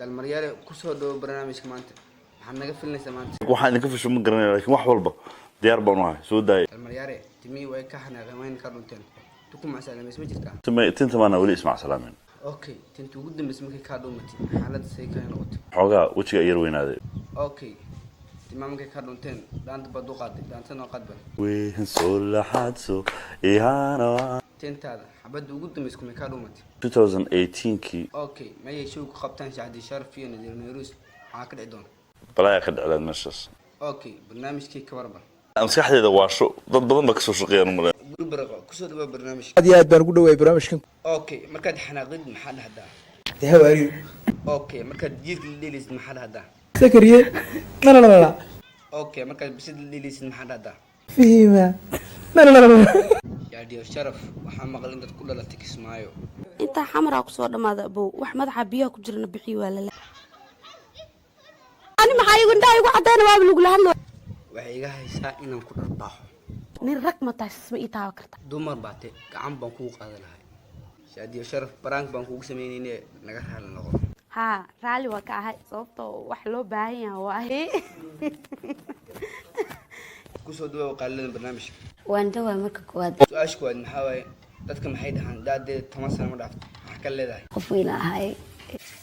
المريالة كسر دو برنامج كمان حنا قفلنا سمانت waxaan idinka fisho ma garanayo laakiin wax walba diyaar baan u ahay soo daay المريالة تمي ويكحنا غوين كارلونتين تكون مع سلامة اسمه جرتا tinta maana weli ismac salaamin اوكي تنتو قدام اسمك كارلومتي حالة سيكا نقط xoogaa wejiga yar weynaaday اوكي تمامك كارلونتين دانت بدو قادي دانت نو قادبل weyn soo laxaadso ihaana تنت هذا حبدو قدام اسمك كارلومتي 2018kii اوكي ما يشوك خبطان شعدي شرف فيه نذير نيروس عاكل عدون balaa ka dhacday meeshaas اوكي برنامج كي كوربا maskaxdeeda waasho dad badan ba ka soo shaqeeyaan umaleyn بربرق كسر دو برنامج aad iyo aad baan ugu dhawaay barnaamijkan اوكي مركز حناقد محل هذا dee hawaariyo اوكي مركز جيل ليليس محل هذا sakariye nalalala اوكي مركز بسيط ليليس محل هذا fihima nalalala يا ديو شرف وحنا مقلين كل لا تكس مايو inta xamra ku soo dhamaada abow wax madaxa biyaha ku jirna bixi waa la ani maxay igu ndaa igu cadaan waa lagu lahadlo waxay iga haysaa inaan ku dharbaaxo nin rag ma taas ma ii taawa karta dumar baate gacan baan kugu qaadanahay shaadiyo sharaf baraank baan kugu sameynayne naga raali noqo ha raali waa ka ahay sababtoo wax loo baahan yahay waa kusoo dhawaad qaalada barnaamijka waan dhawaa marka koowaad su-aasha koowaad maxaa waaye dadka maxay dhahaan daadeed 10 sano ma dhaafto maxaa ka leedahay qof weyn ahay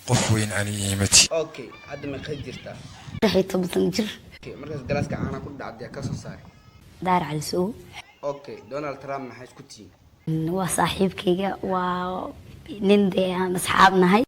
qof weyn ani imati okay hadda ma qeyd jirtaa 16 jir okay markaas galaaska caana ku dhacday ka soo saari daar cali soo okay Donald Trump maxay isku tihiin waa saaxiibkayga waa nin dee aan asxaab nahay